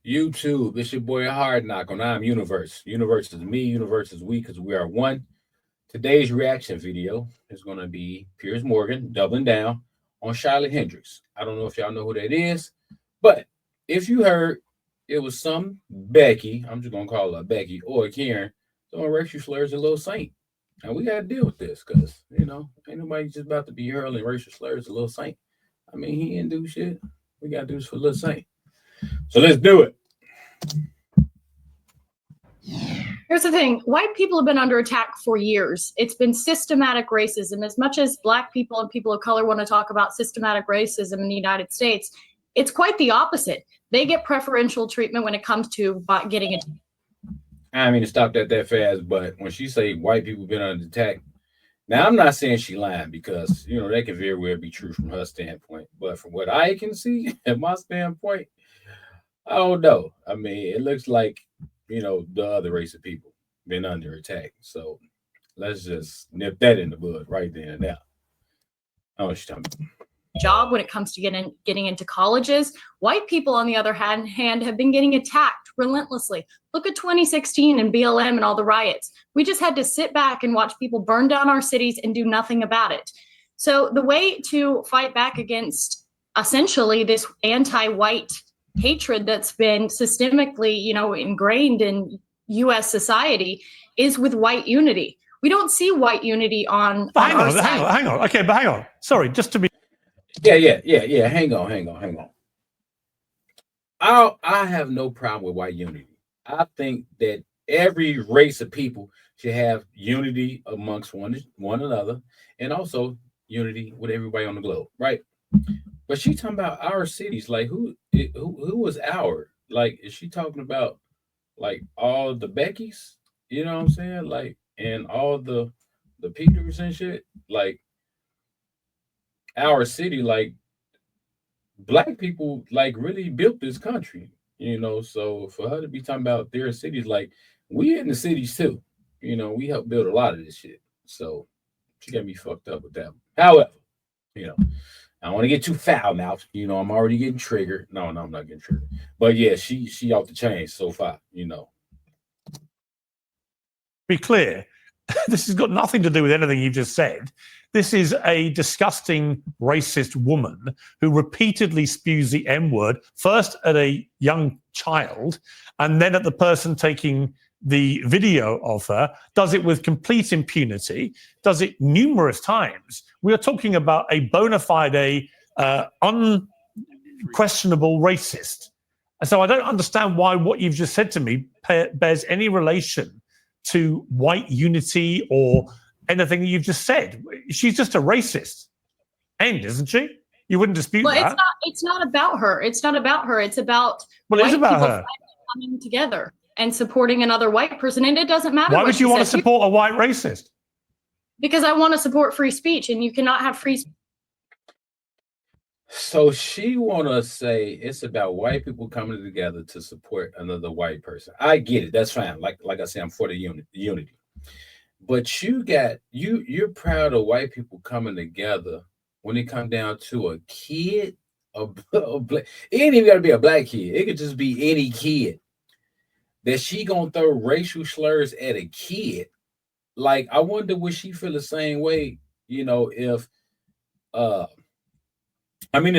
YouTube. It's your boy Hard Knock on I'm Universe. Universe is me, Universe is we, because we are one. Today's reaction video is going to be Piers Morgan doubling down on Shiloh Hendrix. I don't know if y'all know who that is, but if you heard it was some Becky, I'm just going to call her Becky, or Karen, throwing racial slurs a little saint. And we got to deal with this because, ain't nobody just about to be hurling racial slurs a little saint. I mean, he didn't do shit. We got to do this for little saint. So let's do it. Here's the thing. White people have been under attack for years. It's been systematic racism. As much as Black people and people of color want to talk about systematic racism in the United States, it's quite the opposite. They get preferential treatment when it comes to getting it. I mean to stop that fast, but when she say white people been under attack, now I'm not saying she lying because, that can very well be true from her standpoint. But from what I can see, at my standpoint, I don't know. I mean, it looks like, the other race of people been under attack. So let's just nip that in the bud right there and now. I don't know what you're talking about. Job when it comes to getting into colleges. White people, on the other hand, have been getting attacked relentlessly. Look at 2016 and BLM and all the riots. We just had to sit back and watch people burn down our cities and do nothing about it. So the way to fight back against essentially this anti-white hatred that's been systemically, ingrained in U.S. society is with white unity. We don't see white unity on. Hang on. Okay, but hang on. Sorry, just to be. Yeah. Hang on. I have no problem with white unity. I think that every race of people should have unity amongst one another, and also unity with everybody on the globe, right? But she talking about our cities, like who was our? Like, is she talking about like all the Beckys? You know what I'm saying? Like, and all the Peters and shit. Like, our city, like Black people, like really built this country. So for her to be talking about their cities, like we in the cities too. We helped build a lot of this shit. So she got me fucked up with that. However, I don't want to get too foul mouthed. I'm already getting triggered. No, I'm not getting triggered. But yeah, she off the chain so far. Be clear, this has got nothing to do with anything you've just said. This is a disgusting racist woman who repeatedly spews the M-word, first at a young child, and then at the person taking the video of her, does it with complete impunity, does it numerous times. We are talking about a bona fide, unquestionable racist. And so I don't understand why what you've just said to me bears any relation to white unity or anything that you've just said. She's just a racist. End, isn't she? You wouldn't dispute that. It's not about her. It's not about her. It's about white people coming together and supporting another white person. And it doesn't matter. Why would you want to support a white racist? Because I want to support free speech, and you cannot have free speech. So she want to say it's about white people coming together to support another white person. I get it. That's fine. Like I said, I'm for the unity. But you're proud of white people coming together when it comes down to a kid, it ain't even got to be a Black kid. It could just be any kid. That she gonna throw racial slurs at a kid. Like, I wonder would she feel the same way, if the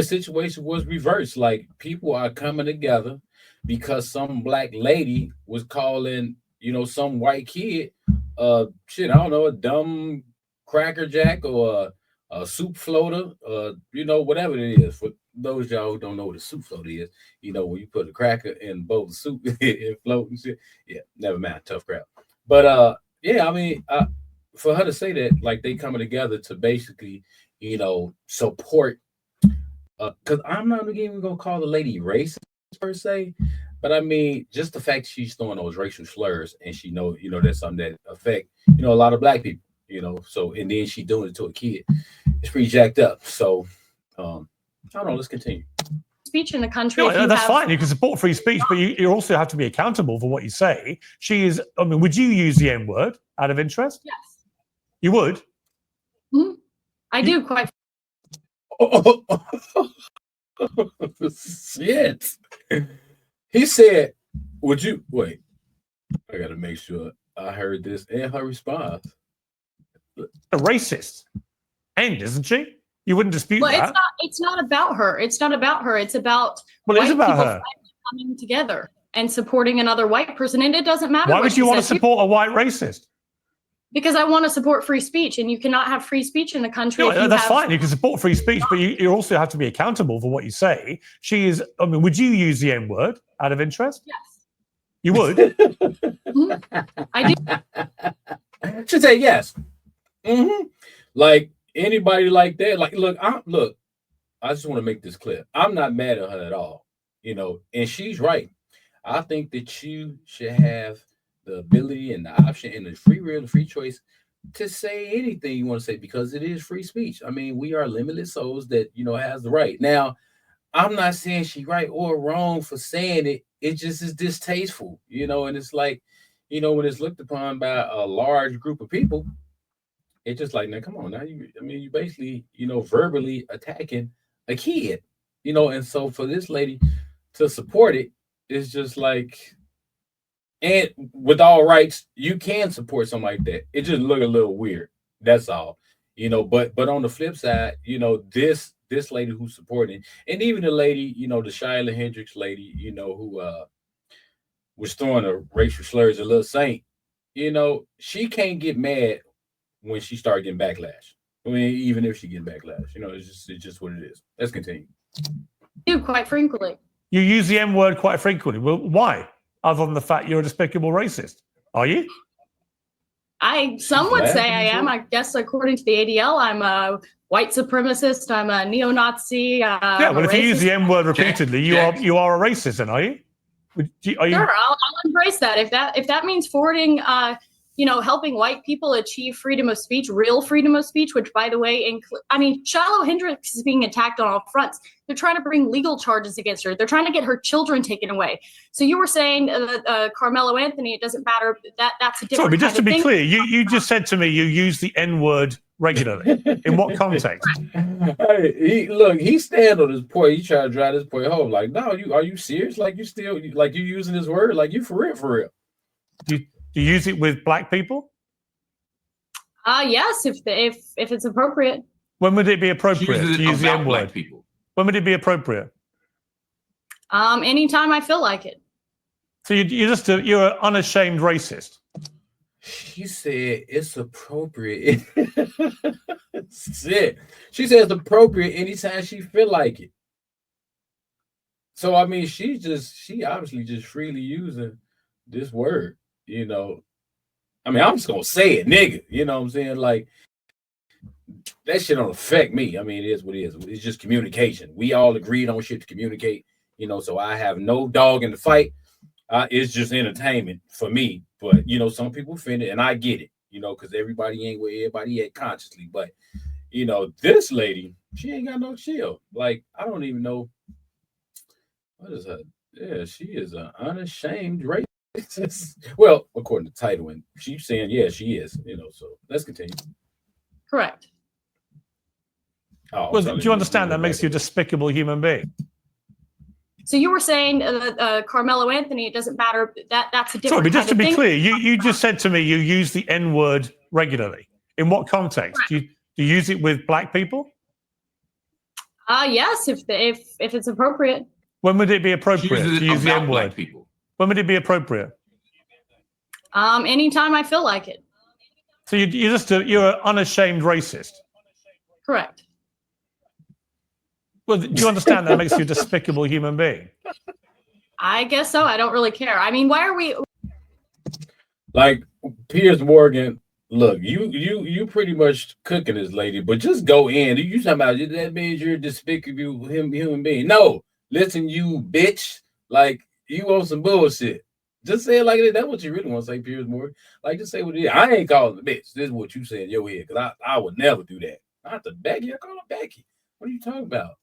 situation was reversed. Like, people are coming together because some Black lady was calling, some white kid I don't know, a dumb cracker jack or a soup floater, whatever it is. For those y'all who don't know what a soup floater is, when you put a cracker in a bowl of soup and float and shit. Yeah, never mind, tough crap. But for her to say that, like, they coming together to basically, support, because I'm not even gonna call the lady racist per se, but I mean, just the fact she's throwing those racial slurs and she know, that's something that affect, a lot of Black people, so, and then she doing it to a kid. It's pretty jacked up. So, I don't know, let's continue. Speech in the country. No, that's fine. You can support free speech, but you also have to be accountable for what you say. Would you use the N-word out of interest? Yes. You would? Mm-hmm. I do quite. Shit. He said, "Would you wait?" I got to make sure I heard this in her response. A racist, and isn't she? You wouldn't dispute Well, that. it's not about her. It's not about her. It's about Well, it is white about people her. coming together and supporting another white person. And it doesn't matter. Why what would you she want to says. support a white racist? Because I want to support free speech, and you cannot have free speech in a country. No, if that's have, fine. You can support free speech, but you also have to be accountable for what you say. She is. I mean, would you use the N word out of interest? Yes. You would. I do. Should say yes. Like anybody like that. Like, look. I just want to make this clear. I'm not mad at her at all. And she's right. I think that you should have the ability and the option and the free will, the free choice to say anything you want to say because it is free speech. I mean, we are limitless souls that has the right. Now, I'm not saying she right or wrong for saying it. It just is distasteful, and it's like, when it's looked upon by a large group of people, it's just like, now come on, now you basically, verbally attacking a kid, and so for this lady to support it, it's just like, and with all rights, you can support something like that. It just look a little weird. That's all. But on the flip side, this lady who's supporting, and even the lady, the Shiloh Hendrix lady, who was throwing a racial slurs a little saint, she can't get mad when she started getting backlash. I mean, even if she get backlash, it's just what it is. Let's continue. Do quite frequently. You use the N word quite frequently. Well, why? Other than the fact you're a despicable racist, are you? Some would say I am. I guess according to the ADL, I'm a white supremacist. I'm a neo-Nazi. Yeah. Well, if you use the N word repeatedly, you are a racist, then, are you? Are you? Sure, I'll embrace that. If that means forwarding, helping white people achieve freedom of speech, real freedom of speech, which, by the way, Shiloh Hendrix is being attacked on all fronts. They're trying to bring legal charges against her. They're trying to get her children taken away. So you were saying Carmelo Anthony, it doesn't matter. That's a different. Sorry, but just to be thing. clear, you just said to me you use the N word regularly. In what context? Hey, he stand on his point. He try to drive this point home. Like, no, are you serious? Like, you still you using this word? Like, you for real? Do you use it with black people? Yes, if it's appropriate. When would it be appropriate to use the N word? When would it be appropriate? Anytime I feel like it. So you're an unashamed racist. She said it's appropriate. Shit. She says it's appropriate anytime she feel like it. So I mean, she obviously just freely using this word. I mean, I'm just gonna say it, nigga. You know what I'm saying? Like, that shit don't affect me. I mean, it is what it is. It's just communication. We all agreed on shit to communicate. So I have no dog in the fight. It's just entertainment for me. But some people offended, and I get it. Because everybody ain't where everybody at consciously. But this lady, she ain't got no chill. Like, I don't even know what is her. Yeah, she is an unashamed racist. Well, according to the title, and she's saying, yeah, she is. So let's continue. Correct. Oh, well, do you understand that makes you a despicable human being? So you were saying Carmelo Anthony, it doesn't matter. That's a different. Sorry, but just to be clear, you just said to me you use the N word regularly. In what context? Do you use it with black people? Yes, if it's appropriate. When would it be appropriate to use the N word? When would it be appropriate? Anytime I feel like it. So you're an unashamed racist. Correct. Well, do you understand that makes you a despicable human being? I guess so. I don't really care. I mean, why are we like Piers Morgan? Look, you pretty much cooking this lady, but just go in. You talking about that means you're a despicable human being? No, listen, you bitch. Like, you on some bullshit. Just say it like that. That's what you really want to say, Piers Morgan. Like, just say what it is. I ain't calling the bitch. This is what you say in your head, because I would never do that. Not the Becky. I call her Becky. What are you talking about?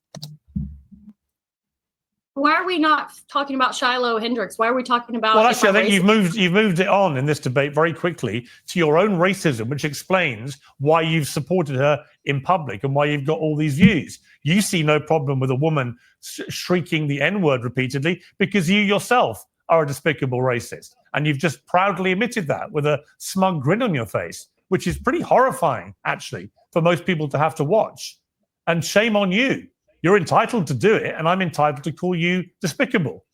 Why are we not talking about Shiloh Hendrix? Why are we talking about? Well, actually, I think you've moved it on in this debate very quickly to your own racism, which explains why you've supported her in public and why you've got all these views. You see no problem with a woman shrieking the N-word repeatedly because you yourself are a despicable racist, and you've just proudly admitted that with a smug grin on your face, which is pretty horrifying, actually, for most people to have to watch. And shame on you. You're entitled to do it, and I'm entitled to call you despicable.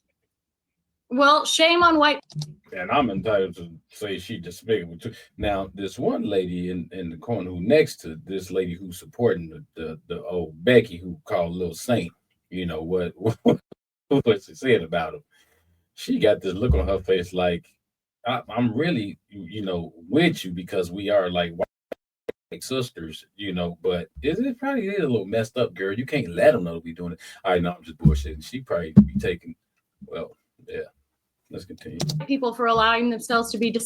Well, shame on white. And I'm entitled to say she despicable too. Now, this one lady in the corner who next to this lady who's supporting the old Becky who called Little Saint, you know what she said about him. She got this look on her face like, I'm really, with you because we are like sisters, but it probably is a little messed up, girl. You can't let them know we doing it. I know I'm just bullshitting. She probably be taking, well, yeah. Let's continue. People for allowing themselves to be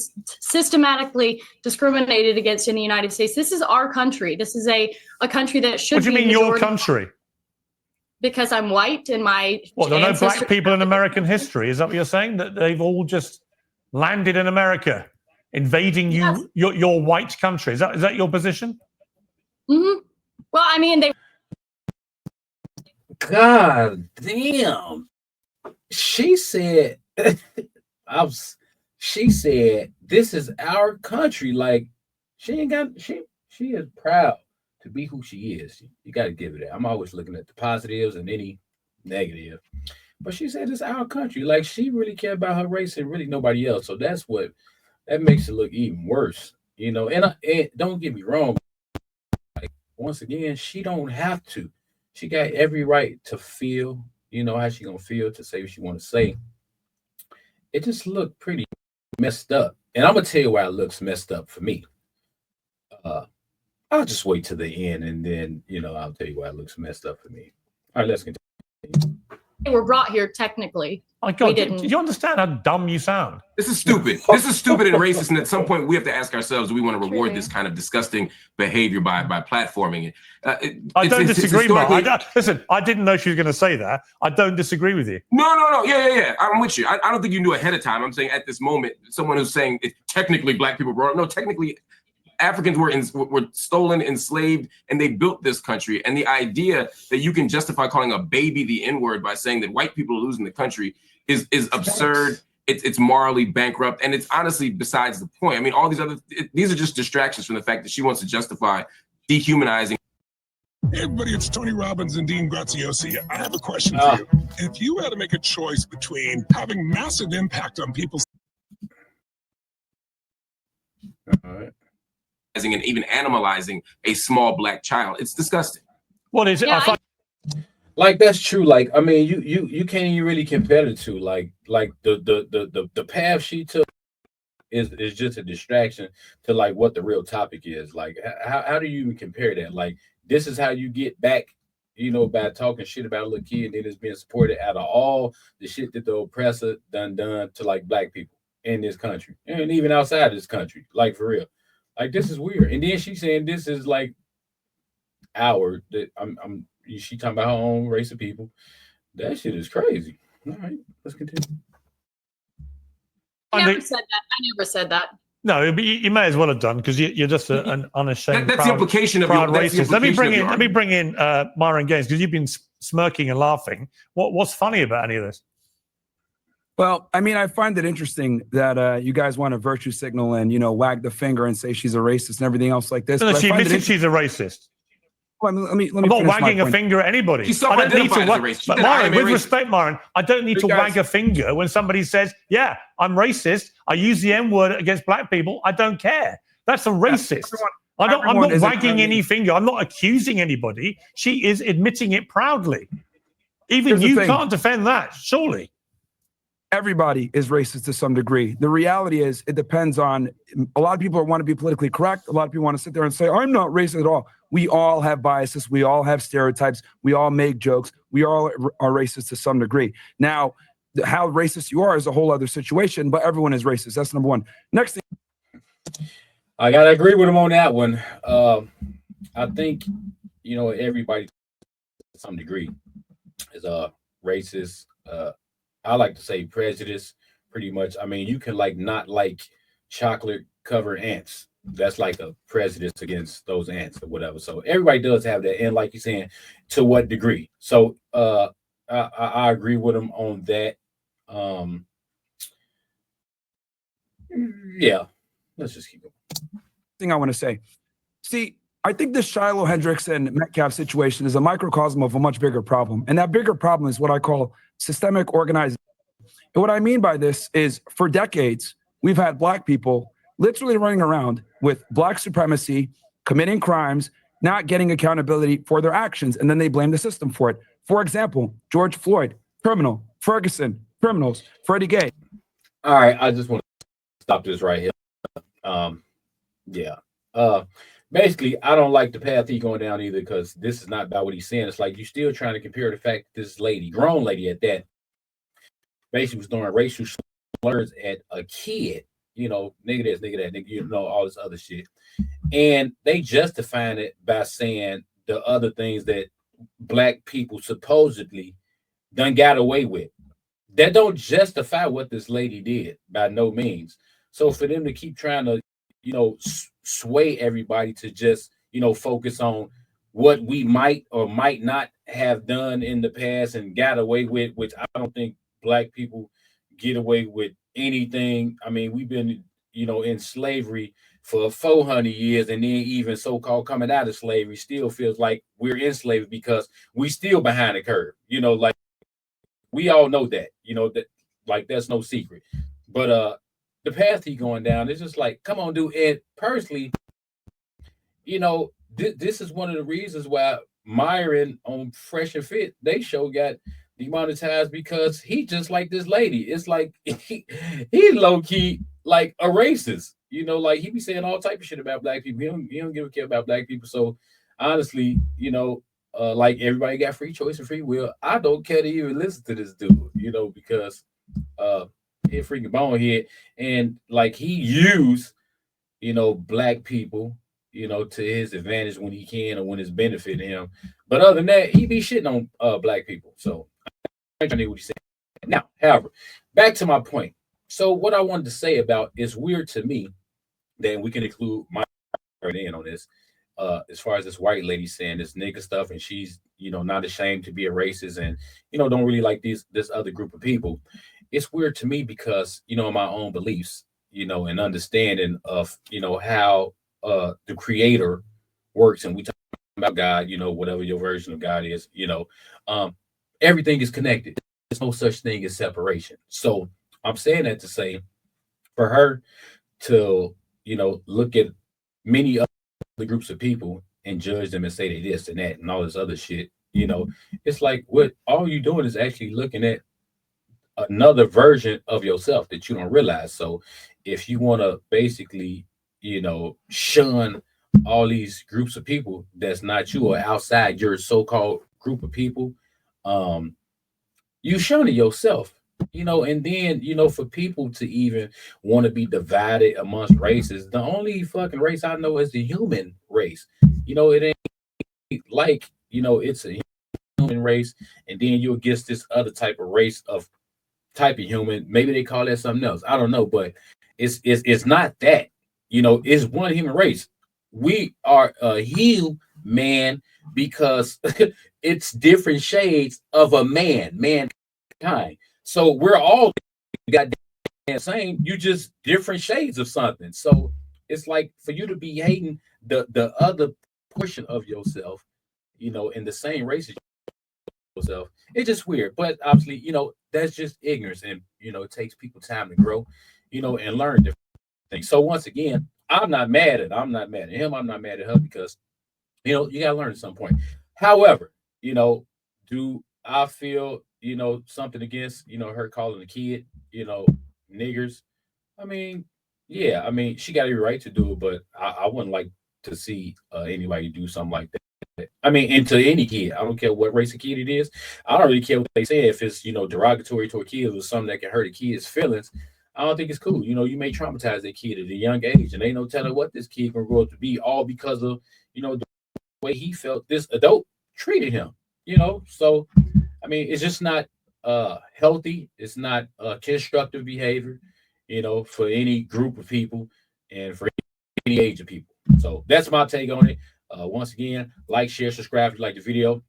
systematically discriminated against in the United States. This is our country. This is a country that should be. What do you mean your country? Because I'm white and my. Well, there are no black people in American history. Is that what you're saying? That they've all just landed in America, invading your white country? Is that your position? Mm-hmm. Well, I mean, they. God damn. She said, she said, this is our country. Like, she is proud to be who she is. You got to give it that. I'm always looking at the positives and any negative. But she said it's our country. Like, she really cared about her race and really nobody else. So that makes it look even worse. And don't get me wrong. Like, once again, she don't have to. She got every right to feel, how she gonna feel, to say what she want to say. It just looked pretty messed up. And I'm gonna tell you why it looks messed up for me. I'll just wait to the end and then, I'll tell you why it looks messed up for me. All right, let's continue. They were brought here technically. My God, do you understand how dumb you sound? This is stupid. This is stupid and racist. And at some point, we have to ask ourselves, do we want to reward this kind of disgusting behavior by platforming it? I don't disagree, Mark. Listen, I didn't know she was going to say that. I don't disagree with you. No. Yeah. I'm with you. I don't think you knew ahead of time. I'm saying at this moment, someone who's saying it's technically black people brought up. No, technically, Africans were stolen, enslaved, and they built this country. And the idea that you can justify calling a baby the N-word by saying that white people are losing the country is absurd. It's morally bankrupt, and it's honestly besides the point. I mean, all these are just distractions from the fact that she wants to justify dehumanizing. Hey everybody, it's Tony Robbins and Dean Graziosi. I have a question for you. If you had to make a choice between having massive impact on people's and even animalizing a small black child, it's disgusting. What is it? Yeah, like, that's true. Like, I mean, you can't even really compare the two. Like the path she took is just a distraction to like what the real topic is. Like, how do you even compare that? Like, this is how you get back, by talking shit about a little kid that is being supported out of all the shit that the oppressor done to like black people in this country and even outside this country. Like, for real. Like, this is weird. And then she's saying this is like she talking about her own race of people. That shit is crazy. All right, let's continue. I never said that. No, you may as well have done because you're just an unashamed. That's the implication of your racist. Let me bring in Myron Gaines, because you've been smirking and laughing. What's funny about any of this? Well, I mean, I find it interesting that you guys want to virtue signal and, wag the finger and say she's a racist and everything else like this. No, she admitted she's a racist. Well, let me I'm not wagging a finger at anybody. She's self-identified as a racist. But Myron, with respect, Myron, I don't need to wag a finger when somebody says, yeah, I'm racist. I use the N-word against black people. I don't care. That's a racist. I'm not wagging any finger. I'm not accusing anybody. She is admitting it proudly. Even you can't defend that, surely. Everybody is racist to some degree. The reality is it depends on, a lot of people want to be politically correct. A lot of people want to sit there and say, I'm not racist at all. We all have biases. We all have stereotypes. We all make jokes. We all are racist to some degree. Now, how racist you are is a whole other situation, but everyone is racist. That's number one. Next thing. I got to agree with him on that one. I think, everybody to some degree is racist. I like to say prejudice, pretty much. I mean, you can like not like chocolate covered ants. That's like a prejudice against those ants or whatever. So everybody does have that, and like you're saying, to what degree? So I agree with him on that. Um, yeah, let's just keep going. Thing I want to say. See, I think the Shiloh Hendrix and Metcalf situation is a microcosm of a much bigger problem. And that bigger problem is what I call systemic organization. And what I mean by this is for decades, we've had Black people literally running around with Black supremacy, committing crimes, not getting accountability for their actions, and then they blame the system for it. For example, George Floyd, criminal. Ferguson, criminals. Freddie Gay. All right, I just want to stop this right here. Yeah. Basically, I don't like the path he's going down either, because this is not about what he's saying. It's like you're still trying to compare the fact that this lady, grown lady at that, basically was throwing racial slurs at a kid, nigga this, nigga that, nigga, all this other shit. And they justifying it by saying the other things that Black people supposedly done got away with. That don't justify what this lady did by no means. So for them to keep trying to, sway everybody to just, focus on what we might or might not have done in the past and got away with, which I don't think Black people get away with anything. I mean, we've been, in slavery for 400 years, and then even so-called coming out of slavery still feels like we're in slavery because we still behind the curve. Like we all know that, that like that's no secret. But the path he going down is just like, come on, dude. And personally, this is one of the reasons why Myron on Fresh and Fit, they show got demonetized, because he just like this lady. It's like he low key like a racist. Like he be saying all type of shit about Black people. He don't give a care about Black people. So honestly, like everybody got free choice and free will. I don't care to even listen to this dude, because he a freaking bonehead, and like he used, Black people, to his advantage when he can or when it's benefiting him. But other than that, he be shitting on Black people. So I don't know what he's saying. Now, however, back to my point. So what I wanted to say about, it's weird to me that we can include my in on this, as far as this white lady saying this nigga stuff, and she's not ashamed to be a racist, and don't really like this other group of people. It's weird to me because my own beliefs, and understanding of how the creator works, and we talk about God, whatever your version of God is, everything is connected. There's no such thing as separation. So I'm saying that to say, for her to look at many other groups of people and judge them and say they this and that and all this other shit, it's like, what all you doing is actually looking at another version of yourself that you don't realize. So if you want to basically, shun all these groups of people that's not you or outside your so-called group of people, you shunning yourself, and then, for people to even want to be divided amongst races, the only fucking race I know is the human race. It ain't like, it's a human race, and then you'll get this other type of race of type of human. Maybe they call that something else. I don't know, but it's not that. It's one human race. We are a human because it's different shades of a mankind. So we're all goddamn same. You just different shades of something. So it's like for you to be hating the other portion of yourself, in the same race as yourself, it's just weird. But obviously, that's just ignorance, and it takes people time to grow, and learn different things. So once again, I'm not mad at him. I'm not mad at her, because you gotta learn at some point. However, do I feel something against her calling the kid niggers? I mean, yeah, I mean she got every right to do it, but I wouldn't like to see anybody do something like that. I mean, and to any kid, I don't care what race of kid it is. I don't really care what they say. If it's derogatory to a kid or something that can hurt a kid's feelings, I don't think it's cool. You may traumatize that kid at a young age, and ain't no telling what this kid can grow up to be, all because of the way he felt this adult treated him. So I mean, it's just not healthy. It's not constructive behavior, you know, for any group of people and for any age of people. So that's my take on it. Once again, like, share, subscribe if you like the video.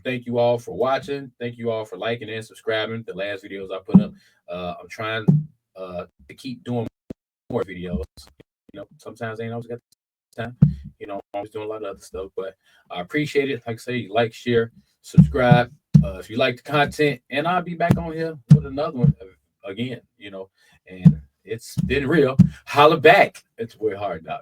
Thank you all for watching. Thank you all for liking and subscribing. The last videos I put up, I'm trying to keep doing more videos. You know, sometimes I ain't always got the time. You know, I'm always doing a lot of other stuff, but I appreciate it. Like I say, like, share, subscribe if you like the content, and I'll be back on here with another one again. You know, and it's been real. Holla back. It's way hard, dog.